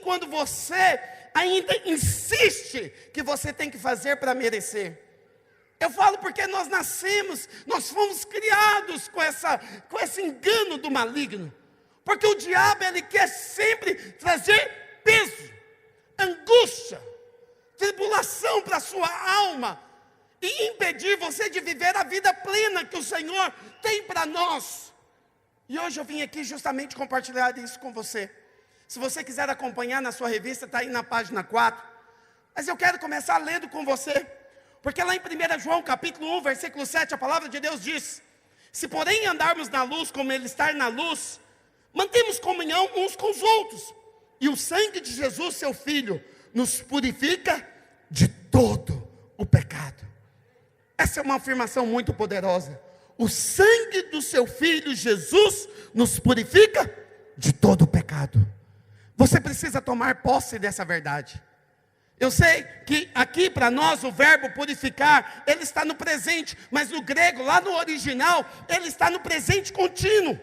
quando você ainda insiste que você tem que fazer para merecer. Eu falo porque nós nascemos, nós fomos criados com esse engano do maligno. Porque o diabo, ele quer sempre trazer peso, angústia, tribulação para a sua alma, e impedir você de viver a vida plena que o Senhor tem para nós. E hoje eu vim aqui justamente compartilhar isso com você. Se você quiser acompanhar na sua revista, está aí na página 4. Mas eu quero começar lendo com você. Porque lá em 1 João capítulo 1, versículo 7, a palavra de Deus diz: se porém andarmos na luz como Ele está na luz, mantemos comunhão uns com os outros. E o sangue de Jesus, seu Filho, nos purifica de todo o pecado. Essa é uma afirmação muito poderosa. O sangue do seu Filho Jesus nos purifica de todo o pecado. Você precisa tomar posse dessa verdade. Eu sei que aqui para nós o verbo purificar, ele está no presente, mas no grego, lá no original, ele está no presente contínuo.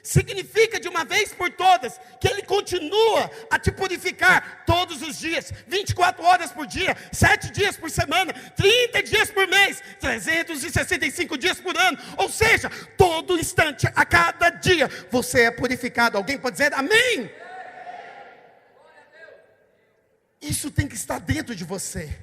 Significa de uma vez por todas, que Ele continua a te purificar todos os dias, 24 horas por dia, 7 dias por semana, 30 dias por mês, 365 dias por ano. Ou seja, todo instante, a cada dia, você é purificado. Alguém pode dizer amém? Isso tem que estar dentro de você.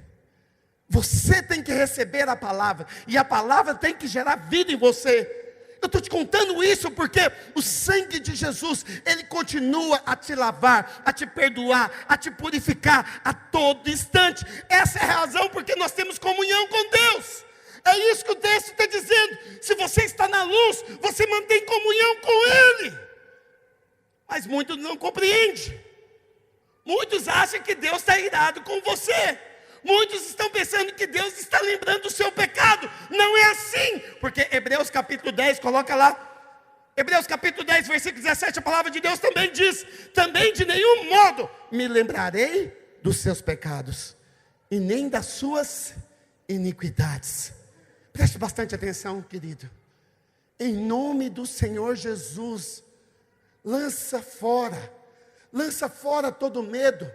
Você tem que receber a palavra, e a palavra tem que gerar vida em você. Eu estou te contando isso porque o sangue de Jesus, ele continua a te lavar, a te perdoar, a te purificar a todo instante. Essa é a razão porque nós temos comunhão com Deus. É isso que o texto está dizendo. Se você está na luz, você mantém comunhão com Ele. Mas muitos não compreendem. Muitos acham que Deus está irado com você. Muitos estão pensando que Deus está lembrando o seu pecado. Não é assim, porque Hebreus capítulo 10, coloca lá, Hebreus capítulo 10, versículo 17, a palavra de Deus também diz: também de nenhum modo me lembrarei dos seus pecados, e nem das suas iniquidades. Preste bastante atenção, querido. Em nome do Senhor Jesus, lança fora todo medo,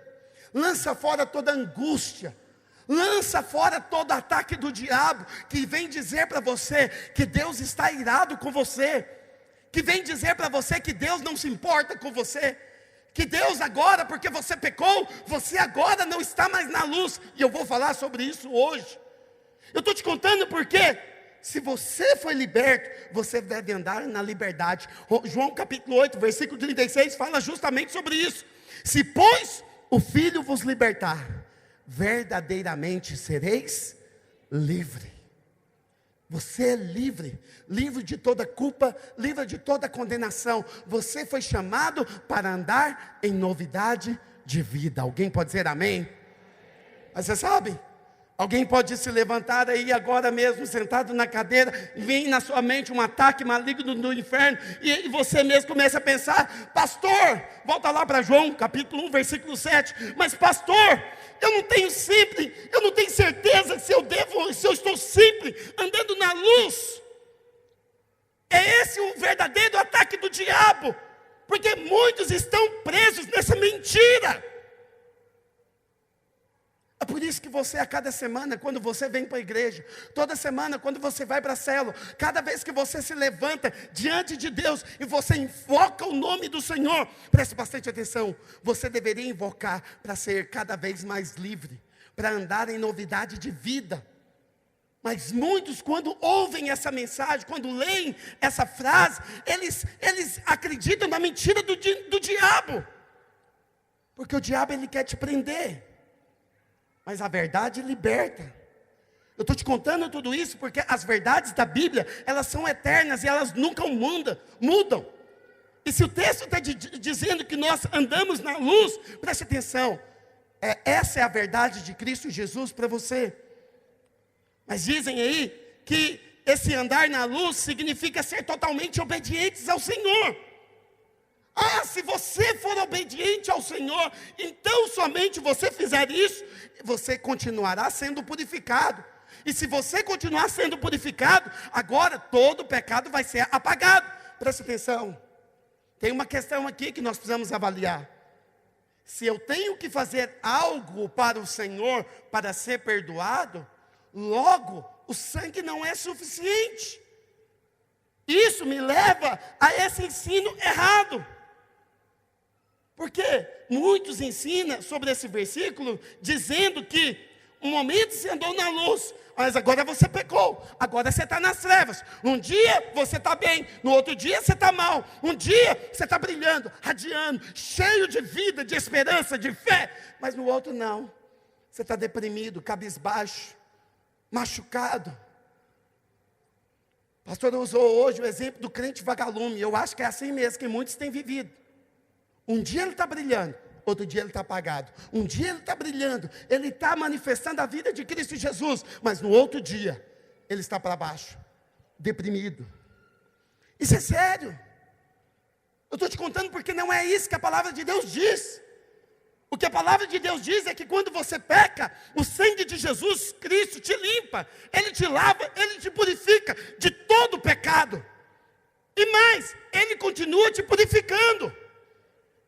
lança fora toda angústia, lança fora todo ataque do diabo, que vem dizer para você que Deus está irado com você, que vem dizer para você que Deus não se importa com você, que Deus agora, porque você pecou, você agora não está mais na luz. E eu vou falar sobre isso hoje. Eu estou te contando porque, se você foi liberto, você deve andar na liberdade. João capítulo 8, versículo 36, fala justamente sobre isso. Se pois o Filho vos libertar, verdadeiramente sereis livre. Você é livre, livre de toda culpa, livre de toda condenação. Você foi chamado para andar em novidade de vida. Alguém pode dizer amém? Mas você sabe, alguém pode se levantar aí agora mesmo, sentado na cadeira, e vem na sua mente um ataque maligno do inferno, e você mesmo começa a pensar: pastor, volta lá para João capítulo 1, versículo 7, mas pastor, eu não tenho certeza se eu estou sempre andando na luz. É esse o verdadeiro ataque do diabo, porque muitos estão presos nessa mentira. É por isso que você, a cada semana, quando você vem para a igreja, toda semana, quando você vai para a célula, cada vez que você se levanta diante de Deus e você invoca o nome do Senhor, preste bastante atenção, você deveria invocar para ser cada vez mais livre, para andar em novidade de vida. Mas muitos, quando ouvem essa mensagem, quando leem essa frase, eles acreditam na mentira do diabo, porque o diabo, ele quer te prender. Mas a verdade liberta. Eu estou te contando tudo isso porque as verdades da Bíblia, elas são eternas e elas nunca mudam. E se o texto está dizendo que nós andamos na luz, preste atenção, essa é a verdade de Cristo Jesus para você. Mas dizem aí que esse andar na luz significa ser totalmente obedientes ao Senhor. Ah, se você for obediente ao Senhor, então somente você fizer isso, você continuará sendo purificado. E se você continuar sendo purificado, agora todo pecado vai ser apagado. Preste atenção, tem uma questão aqui que nós precisamos avaliar. Se eu tenho que fazer algo para o Senhor para ser perdoado, logo o sangue não é suficiente. Isso me leva a esse ensino errado. Porque muitos ensinam sobre esse versículo dizendo que um momento você andou na luz, mas agora você pecou, agora você está nas trevas. Um dia você está bem, no outro dia você está mal. Um dia você está brilhando, radiando, cheio de vida, de esperança, de fé. Mas no outro não, você está deprimido, cabisbaixo, machucado. O pastor usou hoje o exemplo do crente vagalume. Eu acho que é assim mesmo que muitos têm vivido. Um dia ele está brilhando, outro dia ele está apagado. Um dia ele está brilhando, ele está manifestando a vida de Cristo Jesus, mas no outro dia, ele está para baixo, deprimido. Isso é sério. Eu estou te contando porque não é isso que a palavra de Deus diz. O que a palavra de Deus diz é que quando você peca, o sangue de Jesus Cristo te limpa, Ele te lava, Ele te purifica de todo pecado. E mais, Ele continua te purificando.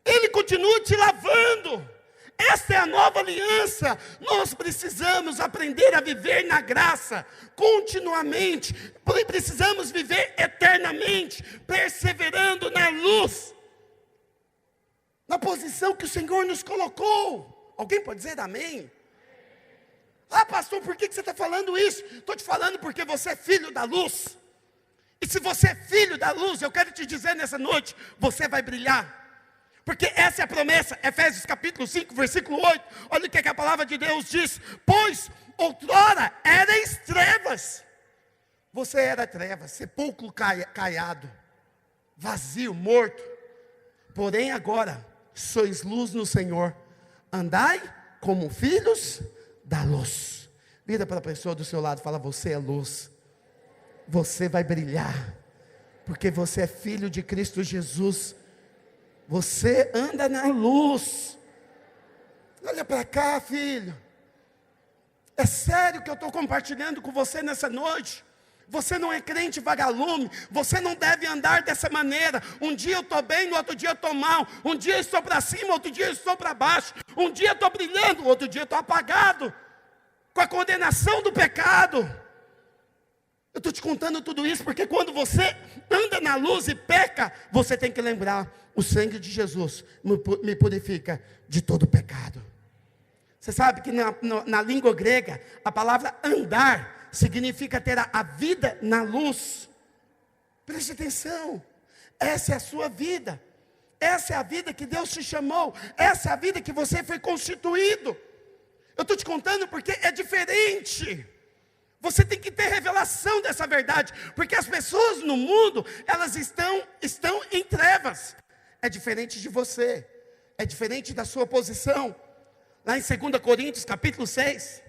Ele continua te lavando. Esta é a nova aliança. Nós precisamos aprender a viver na graça, continuamente. Precisamos viver eternamente, perseverando na luz, na posição que o Senhor nos colocou. Alguém pode dizer amém? Ah, pastor, por que você está falando isso? Estou te falando porque você é filho da luz. E se você é filho da luz, eu quero te dizer nessa noite, você vai brilhar. Porque essa é a promessa, Efésios capítulo 5, versículo 8. Olha o que a palavra de Deus diz. Pois outrora erais trevas. Você era trevas, sepulcro caiado, vazio, morto. Porém agora sois luz no Senhor. Andai como filhos da luz. Vira para a pessoa do seu lado e fala: você é luz. Você vai brilhar. Porque você é filho de Cristo Jesus. Você anda na luz. Olha para cá, filho. É sério que eu estou compartilhando com você nessa noite. Você não é crente vagalume. Você não deve andar dessa maneira. Um dia eu estou bem, no outro dia eu estou mal. Um dia eu estou para cima, outro dia eu estou para baixo. Um dia eu estou brilhando, outro dia eu estou apagado, com a condenação do pecado. Eu estou te contando tudo isso porque quando você anda na luz e peca, você tem que lembrar: o sangue de Jesus me purifica de todo pecado. Você sabe que na língua grega, a palavra andar significa ter a vida na luz. Preste atenção, essa é a sua vida. Essa é a vida que Deus te chamou. Essa é a vida que você foi constituído. Eu estou te contando porque é diferente. Você tem que ter revelação dessa verdade, porque as pessoas no mundo, elas estão em trevas. É diferente de você, é diferente da sua posição. Lá em 2 Coríntios capítulo 6,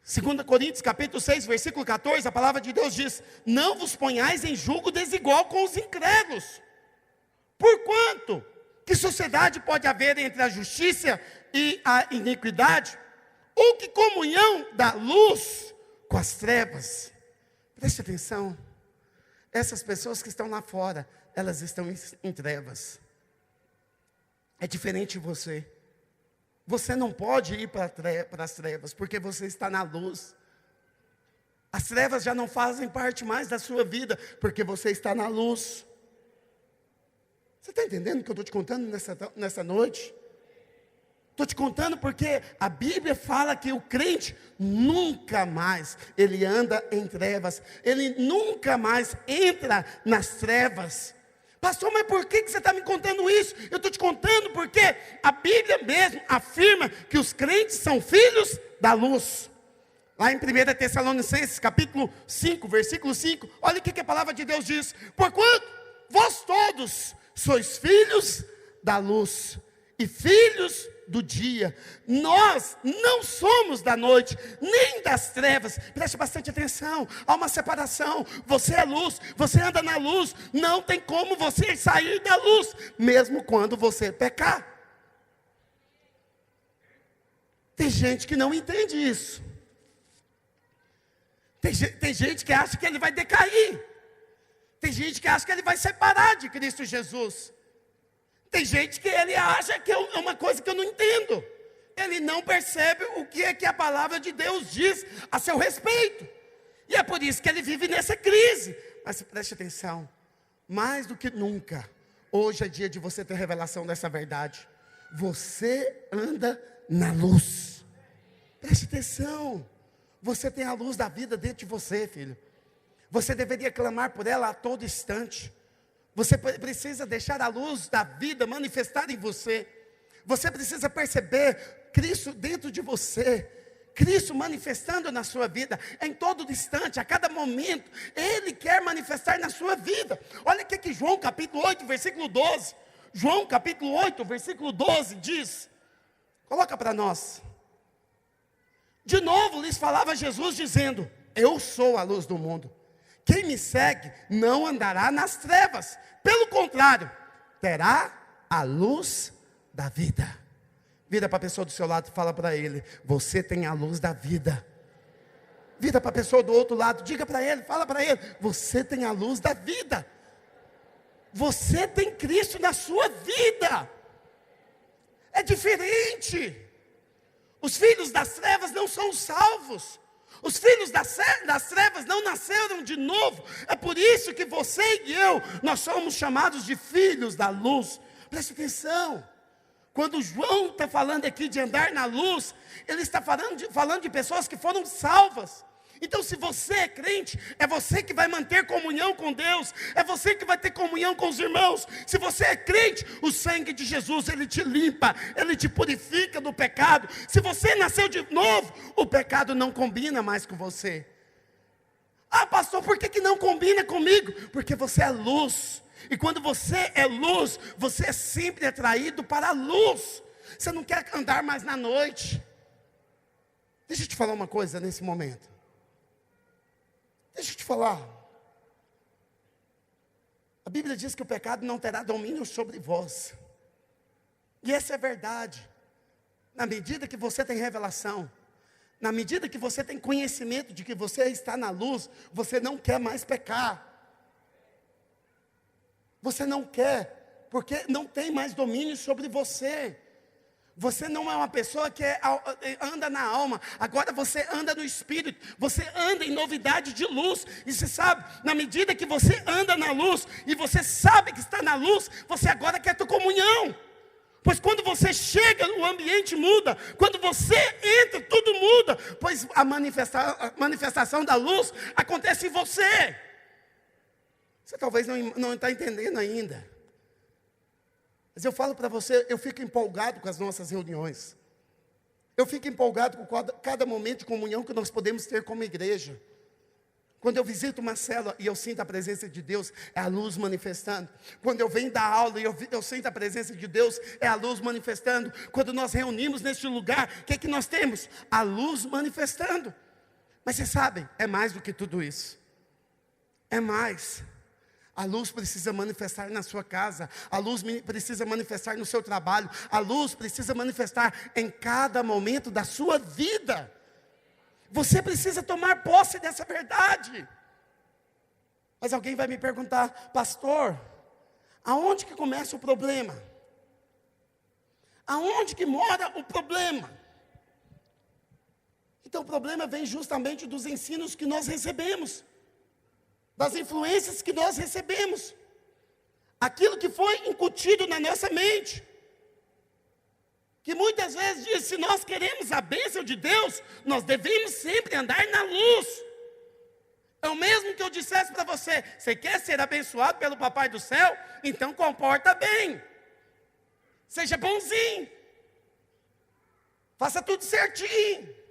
2 Coríntios capítulo 6, versículo 14, a palavra de Deus diz: não vos ponhais em julgo desigual com os incrédulos. Porquanto, que sociedade pode haver entre a justiça e a iniquidade? Ou que comunhão da luz com as trevas? Preste atenção. Essas pessoas que estão lá fora, elas estão em trevas. É diferente de você. Você não pode ir para as trevas, porque você está na luz. As trevas já não fazem parte mais da sua vida, porque você está na luz. Você está entendendo o que eu estou te contando nessa noite? Estou te contando porque a Bíblia fala que o crente nunca mais, ele anda em trevas, ele nunca mais entra nas trevas. Pastor, mas por que você está me contando isso? Eu estou te contando porque a Bíblia mesmo afirma que os crentes são filhos da luz. Lá em 1 Tessalonicenses capítulo 5, versículo 5, olha o que a palavra de Deus diz: porquanto vós todos sois filhos da luz e filhos do dia. Nós não somos da noite, nem das trevas. Preste bastante atenção, há uma separação. Você é luz, você anda na luz. Não tem como você sair da luz, mesmo quando você pecar. Tem gente que não entende isso. Tem gente que acha que ele vai decair. Tem gente que acha que ele vai separar de Cristo Jesus. Tem gente que ele acha que é uma coisa que eu não entendo. Ele não percebe o que é que a palavra de Deus diz a seu respeito. E é por isso que ele vive nessa crise. Mas preste atenção, mais do que nunca, hoje é dia de você ter revelação dessa verdade. Você anda na luz. Preste atenção. Você tem a luz da vida dentro de você, filho. Você deveria clamar por ela a todo instante. Você precisa deixar a luz da vida manifestar em você. Você precisa perceber Cristo dentro de você. Cristo manifestando na sua vida, em todo instante, a cada momento. Ele quer manifestar na sua vida. Olha o que João capítulo 8, versículo 12. João capítulo 8, versículo 12 diz. Coloca para nós. De novo lhes falava Jesus dizendo: eu sou a luz do mundo. Quem me segue não andará nas trevas. Pelo contrário, terá a luz da vida. Vira para a pessoa do seu lado e fala para ele: você tem a luz da vida. Vira para a pessoa do outro lado, diga para ele, fala para ele: você tem a luz da vida. Você tem Cristo na sua vida. É diferente. Os filhos das trevas não são salvos. Os filhos das trevas não nasceram de novo. É por isso que você e eu, nós somos chamados de filhos da luz. Preste atenção. Quando João está falando aqui de andar na luz, ele está falando de pessoas que foram salvas. Então, se você é crente, é você que vai manter comunhão com Deus, é você que vai ter comunhão com os irmãos. Se você é crente, o sangue de Jesus, ele te limpa, ele te purifica do pecado. Se você nasceu de novo, o pecado não combina mais com você. Ah, pastor, por que não combina comigo? Porque você é luz, e quando você é luz, você é sempre atraído para a luz. Você não quer andar mais na noite. Deixa eu te falar uma coisa nesse momento. Deixa eu te falar. A Bíblia diz que o pecado não terá domínio sobre vós. E essa é a verdade. Na medida que você tem revelação, na medida que você tem conhecimento de que você está na luz, você não quer mais pecar. Você não quer, porque não tem mais domínio sobre você. Você não é uma pessoa que anda na alma, agora você anda no Espírito, você anda em novidade de luz. E você sabe, na medida que você anda na luz, e você sabe que está na luz, você agora quer ter comunhão. Pois quando você chega, o ambiente muda. Quando você entra, tudo muda. Pois a manifestação da luz acontece em você. Você talvez não está entendendo ainda. Mas eu falo para você, eu fico empolgado com as nossas reuniões. Eu fico empolgado com cada momento de comunhão que nós podemos ter como igreja. Quando eu visito uma célula e eu sinto a presença de Deus, é a luz manifestando. Quando eu venho dar aula e eu sinto a presença de Deus, é a luz manifestando. Quando nós reunimos neste lugar, o que nós temos? A luz manifestando. Mas vocês sabem, é mais do que tudo isso. É mais. A luz precisa manifestar na sua casa. A luz precisa manifestar no seu trabalho. A luz precisa manifestar em cada momento da sua vida. Você precisa tomar posse dessa verdade. Mas alguém vai me perguntar: pastor, aonde que começa o problema? Aonde que mora o problema? Então o problema vem justamente dos ensinos que nós recebemos, das influências que nós recebemos, aquilo que foi incutido na nossa mente, que muitas vezes diz: se nós queremos a bênção de Deus, nós devemos sempre andar na luz. É o mesmo que eu dissesse para você: você quer ser abençoado pelo Papai do Céu? Então comporta bem, seja bonzinho, faça tudo certinho.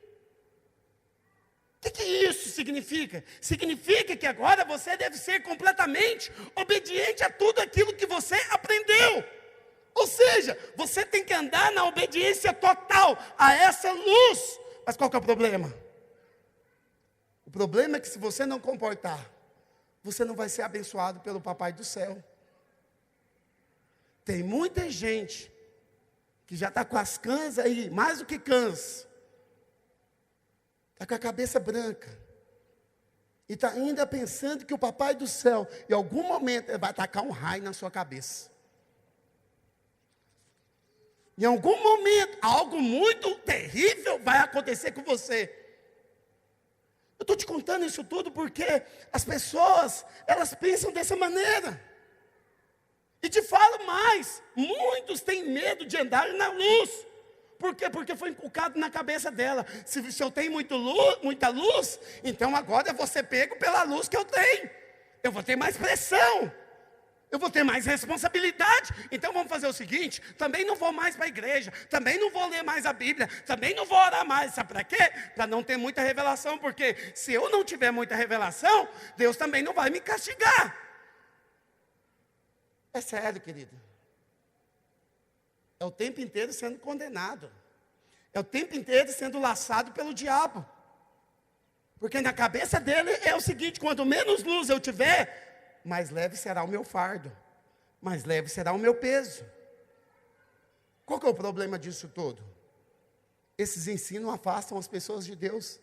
O que isso significa? Significa que agora você deve ser completamente obediente a tudo aquilo que você aprendeu. Ou seja, você tem que andar na obediência total a essa luz. Mas qual que é o problema? O problema é que se você não comportar, você não vai ser abençoado pelo Papai do Céu. Tem muita gente que já está com as cãs aí, mais do que cãs. Está com a cabeça branca. E está ainda pensando que o Papai do Céu, em algum momento, vai tacar um raio na sua cabeça. Em algum momento, algo muito terrível vai acontecer com você. Eu estou te contando isso tudo porque as pessoas, elas pensam dessa maneira. E te falo mais, muitos têm medo de andar na luz. Por quê? Porque foi inculcado na cabeça dela. Se eu tenho muita luz, então agora eu vou ser pego pela luz que eu tenho. Eu vou ter mais pressão. Eu vou ter mais responsabilidade. Então vamos fazer o seguinte: também não vou mais para a igreja, também não vou ler mais a Bíblia, também não vou orar mais. Sabe para quê? Para não ter muita revelação, porque se eu não tiver muita revelação, Deus também não vai me castigar. É sério, querido. É o tempo inteiro sendo condenado. É o tempo inteiro sendo laçado pelo diabo. Porque na cabeça dele é o seguinte: quanto menos luz eu tiver, mais leve será o meu fardo, mais leve será o meu peso. Qual que é o problema disso tudo? Esses ensinos afastam as pessoas de Deus.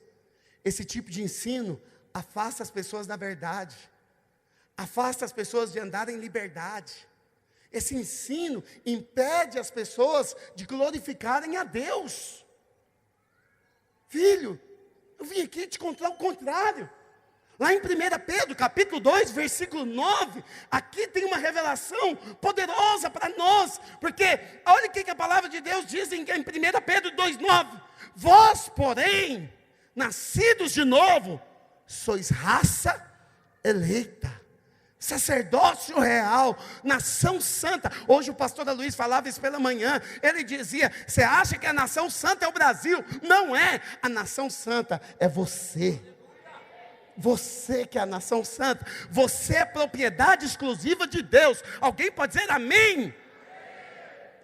Esse tipo de ensino afasta as pessoas da verdade, afasta as pessoas de andar em liberdade. Esse ensino impede as pessoas de glorificarem a Deus. Filho, eu vim aqui te contar o contrário. Lá em 1 Pedro, capítulo 2, versículo 9, aqui tem uma revelação poderosa para nós, porque olha o que a palavra de Deus diz em 1 Pedro 2,9: vós, porém, nascidos de novo, sois raça eleita, sacerdócio real, nação santa. Hoje o pastor Luiz falava isso pela manhã. Ele dizia: você acha que a nação santa é o Brasil? Não é, a nação santa é você. Você que é a nação santa, você é propriedade exclusiva de Deus. Alguém pode dizer amém?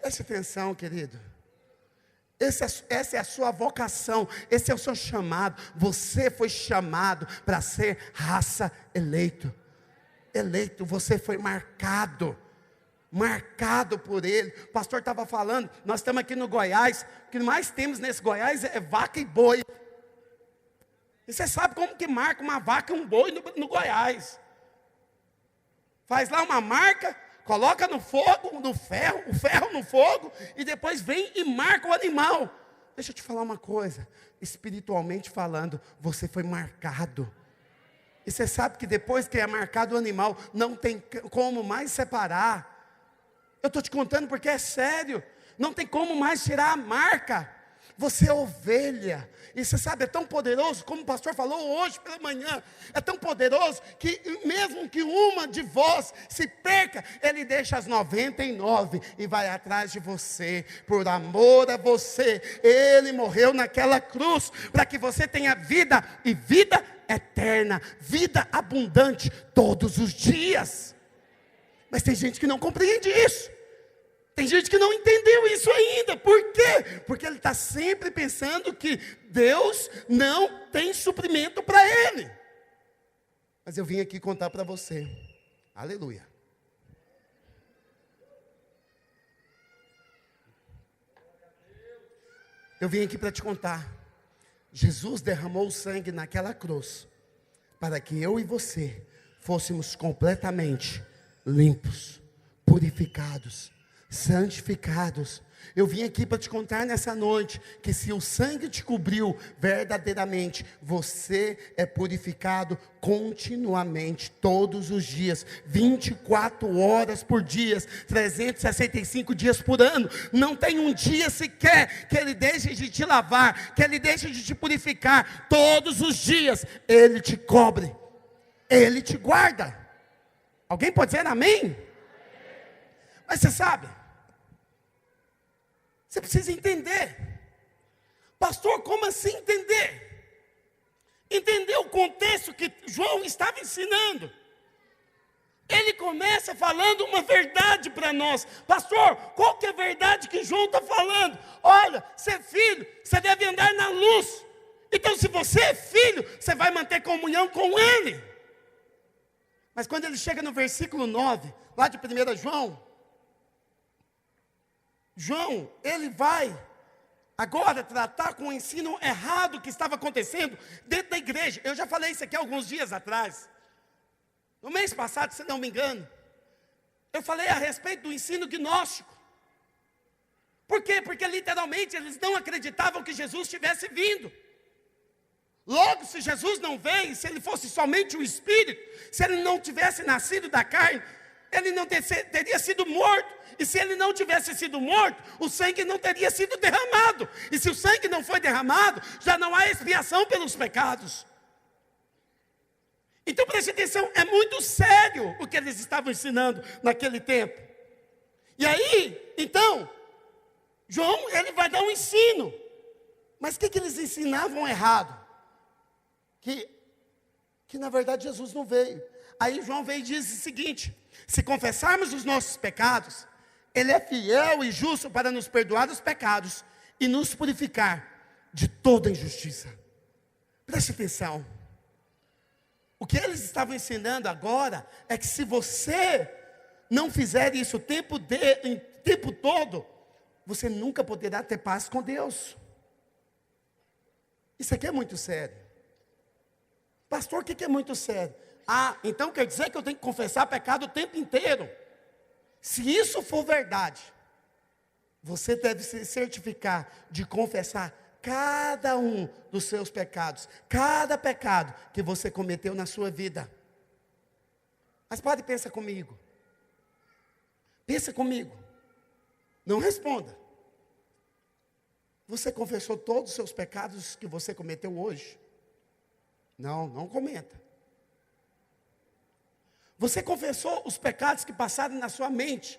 Preste atenção, querido. Essa é a sua vocação, esse é o seu chamado. Você foi chamado para ser raça eleito. Eleito, você foi marcado por Ele. O pastor estava falando, nós estamos aqui no Goiás, o que mais temos nesse Goiás é vaca e boi. E você sabe como que marca uma vaca e um boi no Goiás? Faz lá uma marca, coloca no fogo, o ferro no fogo, e depois vem e marca o animal. Deixa eu te falar uma coisa, espiritualmente falando, você foi marcado. E você sabe que depois que é marcado o animal, não tem como mais separar. Eu estou te contando porque é sério, não tem como mais tirar a marca. Você é ovelha, e você sabe, é tão poderoso, como o pastor falou hoje pela manhã, é tão poderoso, que mesmo que uma de vós se perca, Ele deixa as 99 e vai atrás de você, por amor a você. Ele morreu naquela cruz, para que você tenha vida, e vida eterna, vida abundante, todos os dias. Mas tem gente que não compreende isso. Tem gente que não entendeu isso ainda. Por quê? Porque ele está sempre pensando que Deus não tem suprimento para ele. Mas eu vim aqui contar para você. Aleluia. Eu vim aqui para te contar. Jesus derramou o sangue naquela cruz, para que eu e você fôssemos completamente limpos, purificados, santificados. Eu vim aqui para te contar nessa noite, que se o sangue te cobriu verdadeiramente, você é purificado continuamente, todos os dias, 24 horas por dia, 365 dias por ano. Não tem um dia sequer que Ele deixe de te lavar, que Ele deixe de te purificar. Todos os dias Ele te cobre, Ele te guarda. Alguém pode dizer amém? Mas você sabe, você precisa entender. Pastor, como assim entender? Entender o contexto que João estava ensinando. Ele começa falando uma verdade para nós. Pastor, qual que é a verdade que João está falando? Olha, você é filho, você deve andar na luz. Então se você é filho, você vai manter comunhão com Ele. Mas quando ele chega no versículo 9, lá de 1 João, ele vai agora tratar com o ensino errado que estava acontecendo dentro da igreja. Eu já falei isso aqui alguns dias atrás. No mês passado, se não me engano, eu falei a respeito do ensino gnóstico. Por quê? Porque literalmente eles não acreditavam que Jesus tivesse vindo. Logo, se Jesus não veio, se ele fosse somente o Espírito, se ele não tivesse nascido da carne, ele não teria sido morto. E se ele não tivesse sido morto, o sangue não teria sido derramado. E se o sangue não foi derramado, já não há expiação pelos pecados. Então preste atenção, é muito sério o que eles estavam ensinando naquele tempo. E aí, então, João, ele vai dar um ensino. Mas o que eles ensinavam errado? Que na verdade Jesus não veio. Aí João veio e diz o seguinte: se confessarmos os nossos pecados, Ele é fiel e justo para nos perdoar os pecados e nos purificar de toda injustiça. Preste atenção. O que eles estavam ensinando agora é que se você não fizer isso o tempo todo, você nunca poderá ter paz com Deus. Isso aqui é muito sério. Pastor, o que é muito sério? Ah, então quer dizer que eu tenho que confessar pecado o tempo inteiro. Se isso for verdade, você deve se certificar de confessar cada um dos seus pecados, cada pecado que você cometeu na sua vida. Mas pare e pensa comigo. Pensa comigo. Não responda. Você confessou todos os seus pecados que você cometeu hoje? Não comenta. Você confessou os pecados que passaram na sua mente?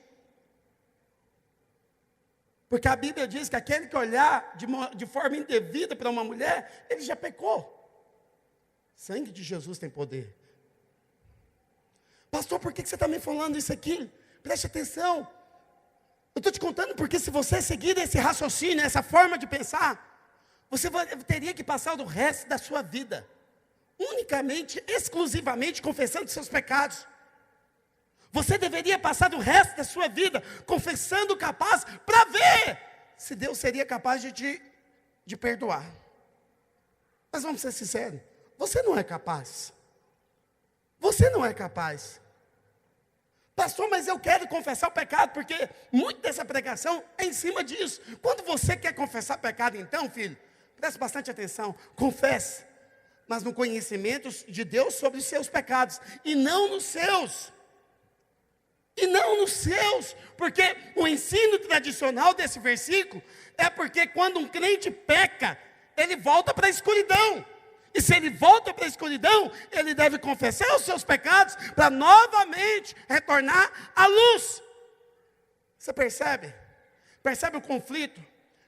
Porque a Bíblia diz que aquele que olhar de forma indevida para uma mulher, ele já pecou. O sangue de Jesus tem poder. Pastor, por que você está me falando isso aqui? Preste atenção. Eu estou te contando porque se você seguir esse raciocínio, essa forma de pensar, você teria que passar o resto da sua vida unicamente, exclusivamente confessando seus pecados. Você deveria passar o resto da sua vida confessando capaz para ver se Deus seria capaz de te perdoar. Mas vamos ser sinceros, você não é capaz. Você não é capaz. Pastor, mas eu quero confessar o pecado, porque muito dessa pregação é em cima disso. Quando você quer confessar pecado, então, filho, preste bastante atenção, confesse, mas no conhecimento de Deus sobre os seus pecados, e não nos seus. E não nos seus, porque o ensino tradicional desse versículo é porque quando um crente peca, ele volta para a escuridão. E se ele volta para a escuridão, ele deve confessar os seus pecados para novamente retornar à luz. Você percebe? Percebe o conflito?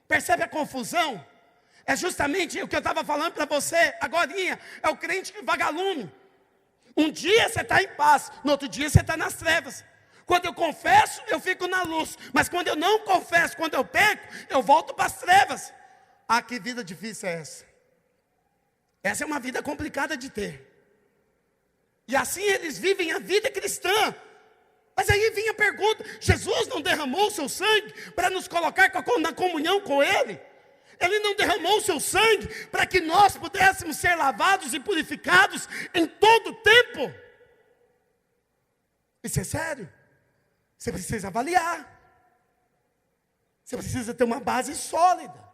Percebe a confusão? É justamente o que eu estava falando para você agorinha. É o crente vagalume. Um dia você está em paz, no outro dia você está nas trevas. Quando eu confesso, eu fico na luz. Mas quando eu não confesso, quando eu peco, eu volto para as trevas. Ah, que vida difícil é essa? Essa é uma vida complicada de ter. E assim eles vivem a vida cristã. Mas aí vinha a pergunta: Jesus não derramou o seu sangue para nos colocar na comunhão com Ele? Ele não derramou o seu sangue para que nós pudéssemos ser lavados e purificados em todo o tempo? Isso é sério? Você precisa avaliar. Você precisa ter uma base sólida.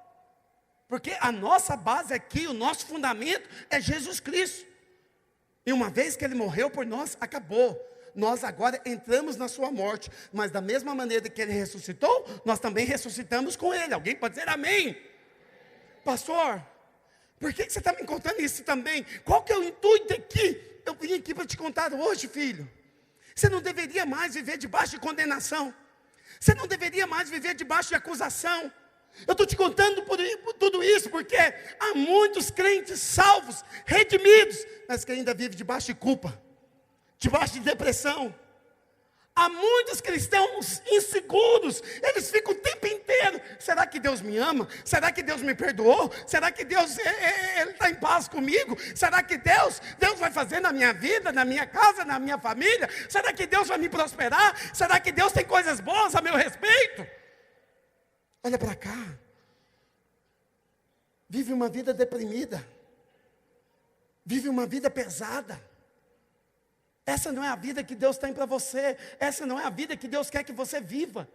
Porque a nossa base aqui, o nosso fundamento é Jesus Cristo. E uma vez que Ele morreu por nós, acabou. Nós agora entramos na sua morte. Mas da mesma maneira que Ele ressuscitou, nós também ressuscitamos com Ele. Alguém pode dizer amém? Pastor, por que você está me contando isso também? Qual que é o intuito aqui? Eu vim aqui para te contar hoje, filho. Você não deveria mais viver debaixo de condenação. Você não deveria mais viver debaixo de acusação. Eu estou te contando por tudo isso porque há muitos crentes salvos, redimidos, mas que ainda vivem debaixo de culpa, debaixo de depressão. Há muitos cristãos inseguros, eles ficam o tempo inteiro: será que Deus me ama? Será que Deus me perdoou? Será que Deus está em paz comigo? Será que Deus vai fazer na minha vida, na minha casa, na minha família? Será que Deus vai me prosperar? Será que Deus tem coisas boas a meu respeito? Olha para cá. Vive uma vida deprimida. Vive uma vida pesada. Essa não é a vida que Deus tem para você. Essa não é a vida que Deus quer que você viva.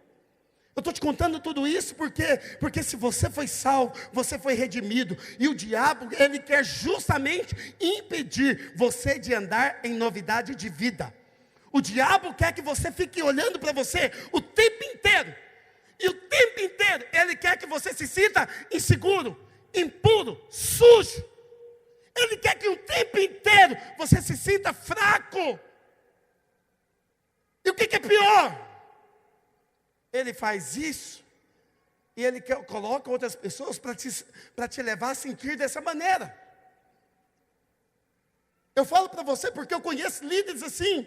Eu estou te contando tudo isso porque se você foi salvo, você foi redimido. E o diabo, ele quer justamente impedir você de andar em novidade de vida. O diabo quer que você fique olhando para você o tempo inteiro. E o tempo inteiro ele quer que você se sinta inseguro, impuro, sujo. Ele quer que o tempo inteiro você se sinta fraco. E o que é pior? Ele faz isso e ele coloca outras pessoas para te levar a sentir dessa maneira. Eu falo para você porque eu conheço líderes assim.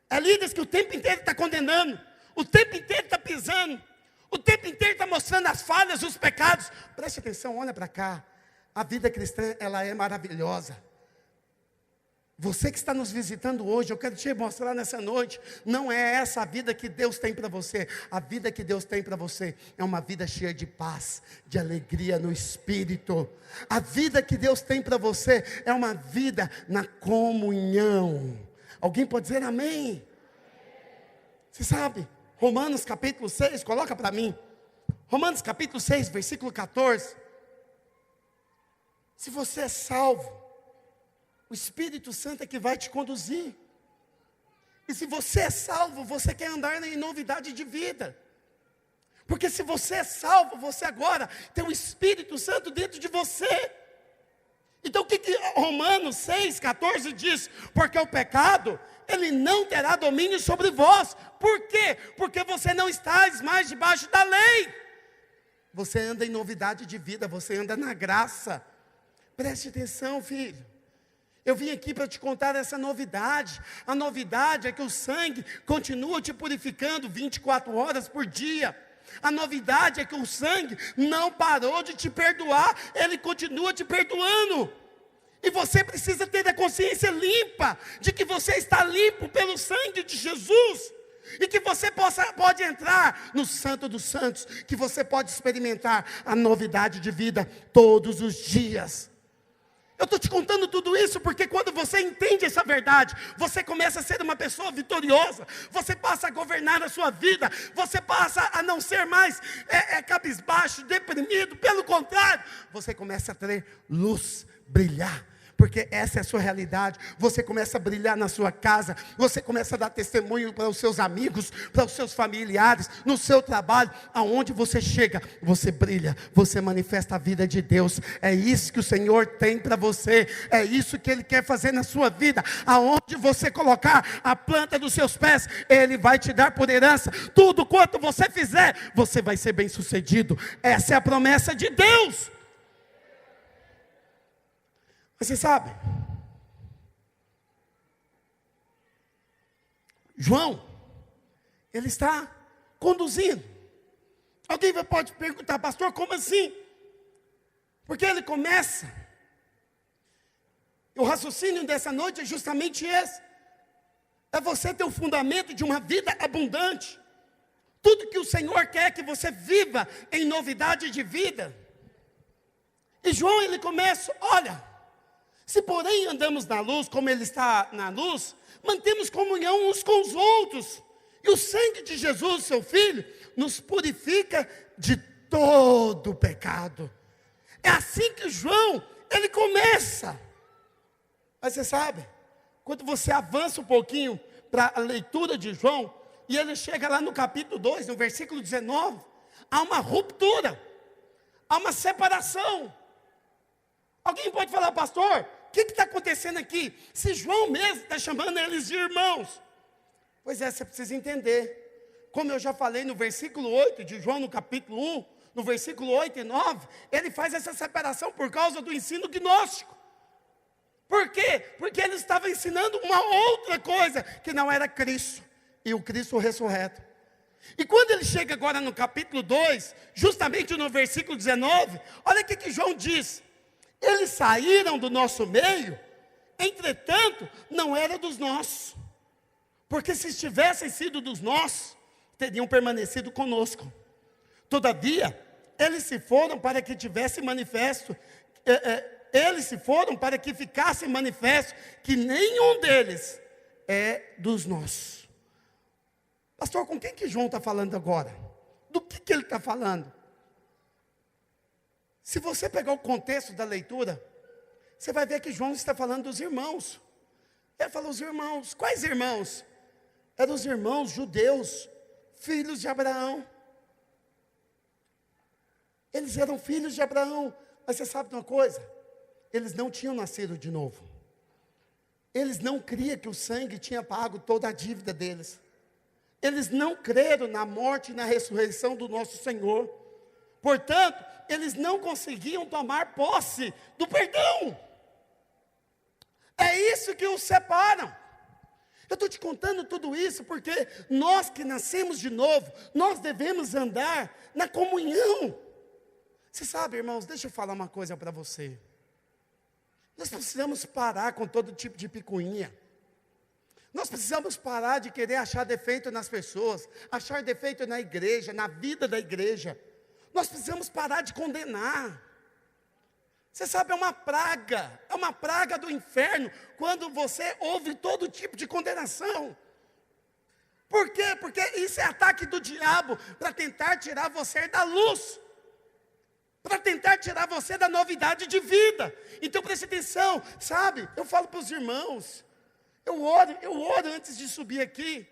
É líderes que o tempo inteiro está condenando, o tempo inteiro está pisando, o tempo inteiro está mostrando as falhas, os pecados. Preste atenção, olha para cá. A vida cristã, ela é maravilhosa. Você que está nos visitando hoje, eu quero te mostrar nessa noite, não é essa a vida que Deus tem para você. A vida que Deus tem para você é uma vida cheia de paz, de alegria no Espírito. A vida que Deus tem para você é uma vida na comunhão. Alguém pode dizer amém? Você sabe, Romanos capítulo 6, coloca para mim. Romanos capítulo 6, versículo 14. Se você é salvo, o Espírito Santo é que vai te conduzir. E se você é salvo, você quer andar em novidade de vida. Porque se você é salvo, você agora tem o Espírito Santo dentro de você. Então o que Romanos 6, 14 diz? Porque o pecado, ele não terá domínio sobre vós. Por quê? Porque você não está mais debaixo da lei. Você anda em novidade de vida, você anda na graça. Preste atenção, filho. Eu vim aqui para te contar essa novidade. A novidade é que o sangue continua te purificando 24 horas por dia. A novidade é que o sangue não parou de te perdoar, ele continua te perdoando. E você precisa ter a consciência limpa, de que você está limpo pelo sangue de Jesus. E que você pode entrar no Santo dos Santos, que você pode experimentar a novidade de vida todos os dias. Eu estou te contando tudo isso porque quando você entende essa verdade, você começa a ser uma pessoa vitoriosa, você passa a governar a sua vida, você passa a não ser mais cabisbaixo, deprimido, pelo contrário, você começa a ter luz, brilhar. Porque essa é a sua realidade. Você começa a brilhar na sua casa. Você começa a dar testemunho para os seus amigos, para os seus familiares, no seu trabalho. Aonde você chega, você brilha. Você manifesta a vida de Deus. É isso que o Senhor tem para você. É isso que Ele quer fazer na sua vida. Aonde você colocar a planta dos seus pés, Ele vai te dar por herança. Tudo quanto você fizer, você vai ser bem sucedido. Essa é a promessa de Deus. Você sabe, João, ele está conduzindo. Alguém pode perguntar, pastor, como assim? Porque ele começa, o raciocínio dessa noite é justamente esse. É você ter o fundamento de uma vida abundante. Tudo que o Senhor quer que você viva em novidade de vida. E João, ele começa, olha... Se porém andamos na luz, como Ele está na luz, mantemos comunhão uns com os outros. E o sangue de Jesus, seu Filho, nos purifica de todo o pecado. É assim que João, ele começa. Mas você sabe, quando você avança um pouquinho para a leitura de João, e ele chega lá no capítulo 2, no versículo 19, há uma ruptura, há uma separação. Alguém pode falar, pastor, o que está acontecendo aqui? Se João mesmo está chamando eles de irmãos. Pois é, você precisa entender. Como eu já falei no versículo 8 de João, no capítulo 1, no versículo 8 e 9, ele faz essa separação por causa do ensino gnóstico. Por quê? Porque ele estava ensinando uma outra coisa, que não era Cristo, e o Cristo ressurreto. E quando ele chega agora no capítulo 2, justamente no versículo 19, olha o que João diz. Eles saíram do nosso meio, entretanto, não era dos nossos. Porque se tivessem sido dos nossos, teriam permanecido conosco. Todavia, eles se foram para que tivesse manifesto, eles se foram para que ficasse manifesto que nenhum deles é dos nossos. Pastor, com quem que João está falando agora? Do que ele está falando? Se você pegar o contexto da leitura, você vai ver que João está falando dos irmãos. Ele falou os irmãos. Quais irmãos? Eram os irmãos judeus, filhos de Abraão. Eles eram filhos de Abraão. Mas você sabe de uma coisa? Eles não tinham nascido de novo. Eles não criam que o sangue tinha pago toda a dívida deles. Eles não creram na morte e na ressurreição do nosso Senhor. Portanto, eles não conseguiam tomar posse do perdão. É isso que os separam. Eu estou te contando tudo isso porque nós que nascemos de novo, nós devemos andar na comunhão. Você sabe, irmãos, deixa eu falar uma coisa para você. Nós precisamos parar com todo tipo de picuinha. Nós precisamos parar de querer achar defeito nas pessoas, achar defeito na igreja, na vida da igreja. Nós precisamos parar de condenar. Você sabe, é uma praga do inferno, quando você ouve todo tipo de condenação. Por quê? Porque isso é ataque do diabo, para tentar tirar você da luz, para tentar tirar você da novidade de vida. Então preste atenção, sabe, eu falo para os irmãos, eu oro antes de subir aqui.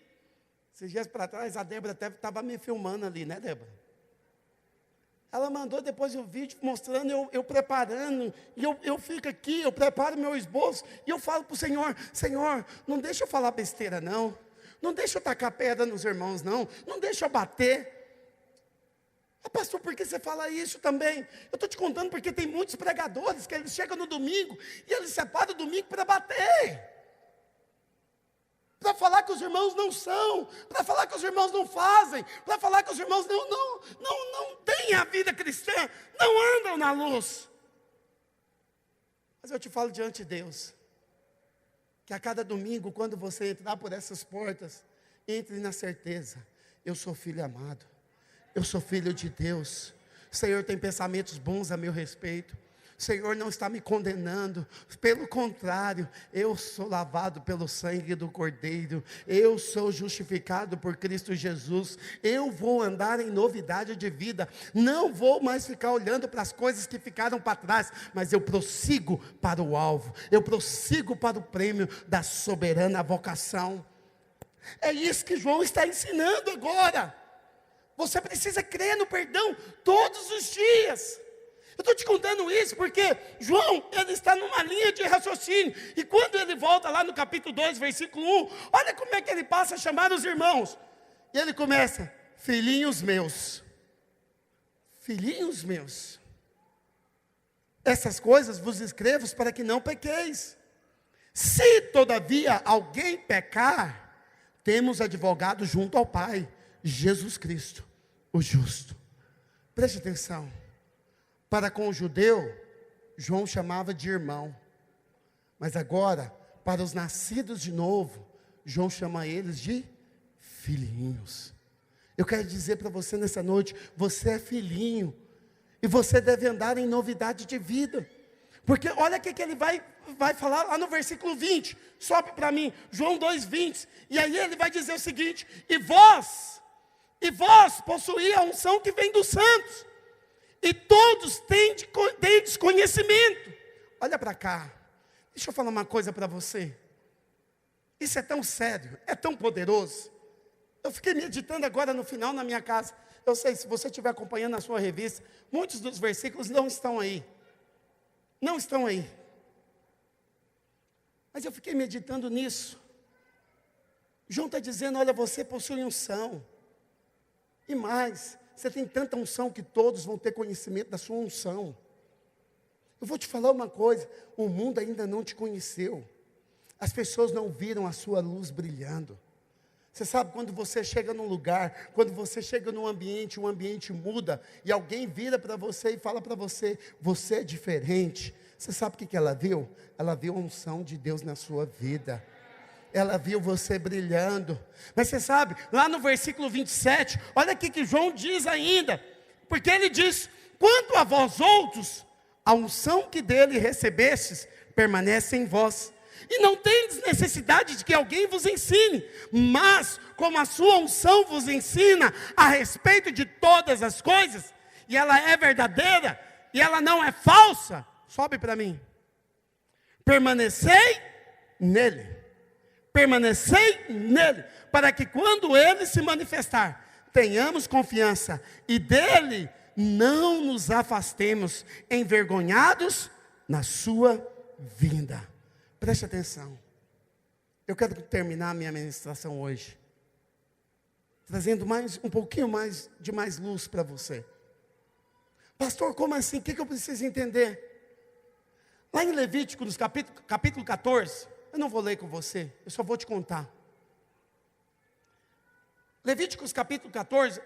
Esses dias para trás, a Débora até estava me filmando ali, né, Débora? Ela mandou depois um vídeo mostrando eu preparando, e eu fico aqui, eu preparo meu esboço, e eu falo para o Senhor, Senhor, não deixa eu falar besteira não, não deixa eu tacar pedra nos irmãos não deixa eu bater. Pastor, por que você fala isso também? Eu estou te contando porque tem muitos pregadores que eles chegam no domingo, e eles separam o domingo para bater. Para falar que os irmãos não são, para falar que os irmãos não fazem, para falar que os irmãos não têm a vida cristã, não andam na luz. Mas eu te falo diante de Deus, que a cada domingo, quando você entrar por essas portas, entre na certeza, eu sou filho amado, eu sou filho de Deus, o Senhor tem pensamentos bons a meu respeito, o Senhor não está me condenando, pelo contrário, eu sou lavado pelo sangue do Cordeiro, eu sou justificado por Cristo Jesus, eu vou andar em novidade de vida, não vou mais ficar olhando para as coisas que ficaram para trás, mas eu prossigo para o alvo, eu prossigo para o prêmio da soberana vocação. É isso que João está ensinando agora. Você precisa crer no perdão todos os dias. Eu estou te contando isso porque João, ele está numa linha de raciocínio. E quando ele volta lá no capítulo 2, versículo 1, olha como é que ele passa a chamar os irmãos. E ele começa, filhinhos meus. Filhinhos meus. Essas coisas vos escrevo para que não pequeis. Se todavia alguém pecar, temos advogado junto ao Pai, Jesus Cristo, o justo. Preste atenção. Para com o judeu, João chamava de irmão. Mas agora, para os nascidos de novo, João chama eles de filhinhos. Eu quero dizer para você nessa noite, você é filhinho. E você deve andar em novidade de vida. Porque olha o que ele vai falar lá no versículo 20. Sobe para mim, João 2:20. E aí ele vai dizer o seguinte: E vós possuís a unção que vem dos santos. E todos têm desconhecimento. Olha para cá. Deixa eu falar uma coisa para você. Isso é tão sério, é tão poderoso. Eu fiquei meditando agora no final na minha casa. Eu sei, se você estiver acompanhando a sua revista, muitos dos versículos não estão aí. Não estão aí. Mas eu fiquei meditando nisso. João está dizendo, olha, você possui unção. E mais, você tem tanta unção que todos vão ter conhecimento da sua unção. Eu vou te falar uma coisa, o mundo ainda não te conheceu. As pessoas não viram a sua luz brilhando. Você sabe, quando você chega num lugar, quando você chega num ambiente, o ambiente muda, e alguém vira para você e fala para você, você é diferente. Você sabe o que ela viu? Ela viu a unção de Deus na sua vida. Ela viu você brilhando. Mas você sabe, lá no versículo 27, olha o que João diz ainda. Porque ele diz, quanto a vós outros, a unção que dele recebestes, permanece em vós. E não tem necessidade de que alguém vos ensine, mas como a sua unção vos ensina a respeito de todas as coisas, e ela é verdadeira, e ela não é falsa, sobe para mim. Permanecei nele, para que quando ele se manifestar, tenhamos confiança, e dele não nos afastemos, envergonhados na sua vinda. Preste atenção. Eu quero terminar a minha ministração hoje trazendo um pouquinho mais de mais luz para você. Pastor, como assim? O que eu preciso entender? Lá em Levíticos, capítulo 14, eu não vou ler com você, eu só vou te contar. Levíticos capítulo 14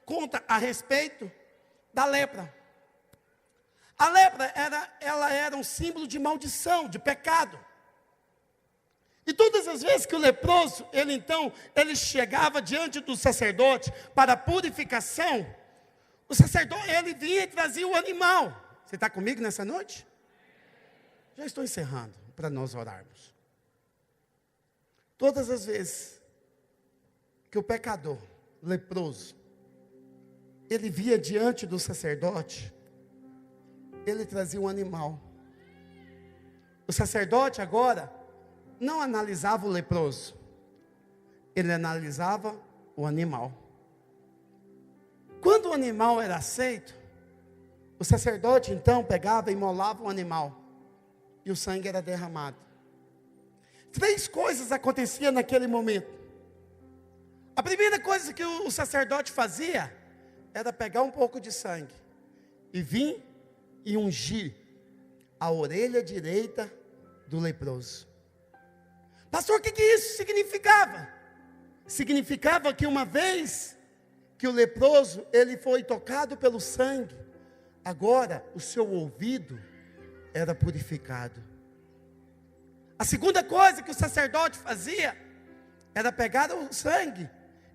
conta a respeito da lepra. A lepra ela era um símbolo de maldição, de pecado. E todas as vezes que o leproso, ele chegava diante do sacerdote para a purificação, o sacerdote, ele vinha e trazia o animal. Você está comigo nessa noite? Já estou encerrando, para nós orarmos. Todas as vezes que o pecador, leproso, ele via diante do sacerdote, ele trazia um animal. O sacerdote agora não analisava o leproso, ele analisava o animal. Quando o animal era aceito, o sacerdote então pegava e imolava o animal, e o sangue era derramado. 3 coisas aconteciam naquele momento. A primeira coisa que o sacerdote fazia era pegar um pouco de sangue e vir e ungir a orelha direita do leproso. Pastor, o que isso significava? Significava que uma vez que o leproso, ele foi tocado pelo sangue, agora o seu ouvido era purificado. A segunda coisa que o sacerdote fazia, era pegar o sangue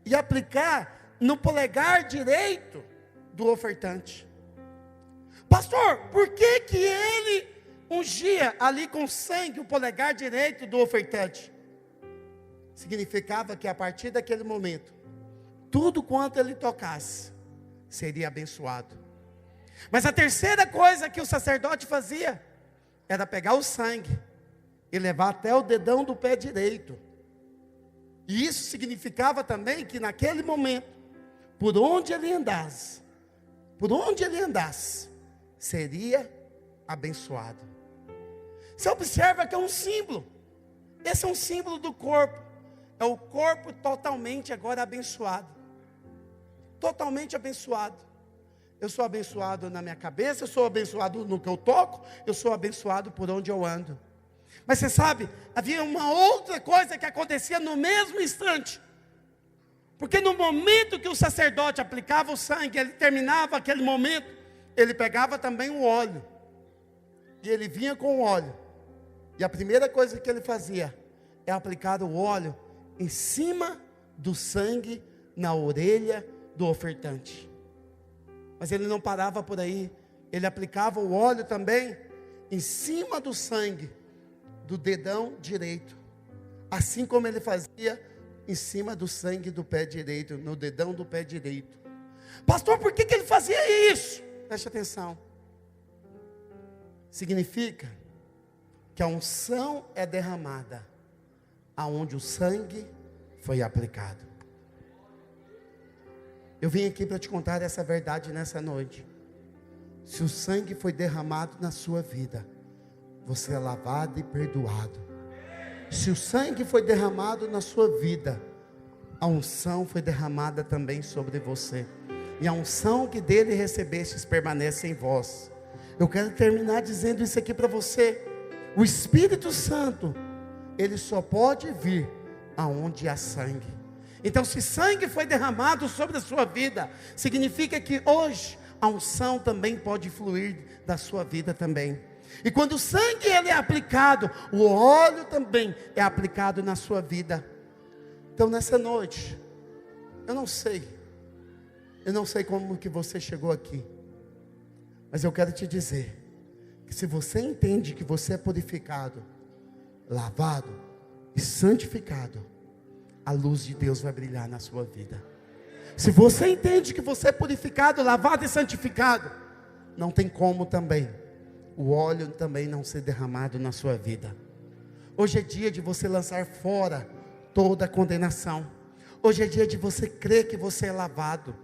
e aplicar no polegar direito do ofertante. Pastor, por que ele ungia ali com sangue o polegar direito do ofertante? Significava que a partir daquele momento, tudo quanto ele tocasse, seria abençoado. Mas a terceira coisa que o sacerdote fazia, era pegar o sangue, e levar até o dedão do pé direito. E isso significava também que naquele momento, por onde ele andasse, seria abençoado. Você observa que é um símbolo. Esse é um símbolo do corpo. É o corpo totalmente agora abençoado. Totalmente abençoado. Eu sou abençoado na minha cabeça, eu sou abençoado no que eu toco, eu sou abençoado por onde eu ando. Mas você sabe, havia uma outra coisa que acontecia no mesmo instante. Porque no momento que o sacerdote aplicava o sangue, ele terminava aquele momento, ele pegava também o óleo. E ele vinha com o óleo. E a primeira coisa que ele fazia é aplicar o óleo em cima do sangue, na orelha do ofertante. Mas ele não parava por aí. Ele aplicava o óleo também em cima do sangue, do dedão direito. Assim como ele fazia em cima do sangue do pé direito, no dedão do pé direito. Pastor, por que ele fazia isso? Preste atenção. Significa que a unção é derramada aonde o sangue foi aplicado. Eu vim aqui para te contar essa verdade nessa noite. Se o sangue foi derramado na sua vida, você é lavado e perdoado. Se o sangue foi derramado na sua vida, a unção foi derramada também sobre você. E a unção que dele recebestes permanece em vós. Eu quero terminar dizendo isso aqui para você. O Espírito Santo, ele só pode vir aonde há sangue. Então, se sangue foi derramado sobre a sua vida, significa que hoje a unção também pode fluir da sua vida também. E quando o sangue ele é aplicado, o óleo também é aplicado na sua vida. Então nessa noite, eu não sei como que você chegou aqui, mas eu quero te dizer, que se você entende que você é purificado, lavado e santificado, a luz de Deus vai brilhar na sua vida. Se você entende que você é purificado, lavado e santificado, não tem como também o óleo também não ser derramado na sua vida. Hoje é dia de você lançar fora toda a condenação. Hoje é dia de você crer que você é lavado.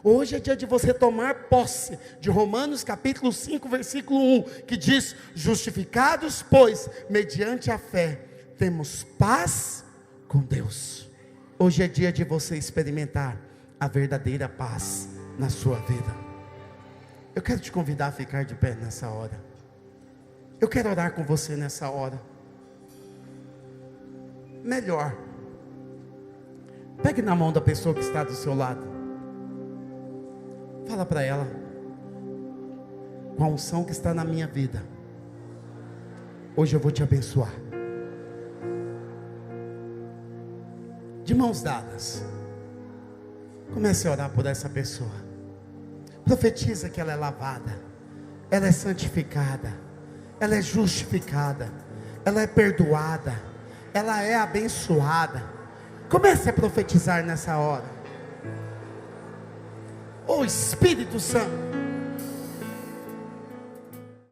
Hoje é dia de você tomar posse de Romanos capítulo 5, versículo 1, que diz: justificados, pois, mediante a fé, temos paz com Deus. Hoje é dia de você experimentar a verdadeira paz na sua vida. Eu quero te convidar a ficar de pé nessa hora. Eu quero orar com você nessa hora. Melhor, pegue na mão da pessoa que está do seu lado. Fala para ela: com a unção que está na minha vida, hoje eu vou te abençoar. De mãos dadas, comece a orar por essa pessoa. Profetiza que ela é lavada, ela é santificada, ela é justificada, ela é perdoada, ela é abençoada. Comece a profetizar nessa hora. Oh Espírito Santo,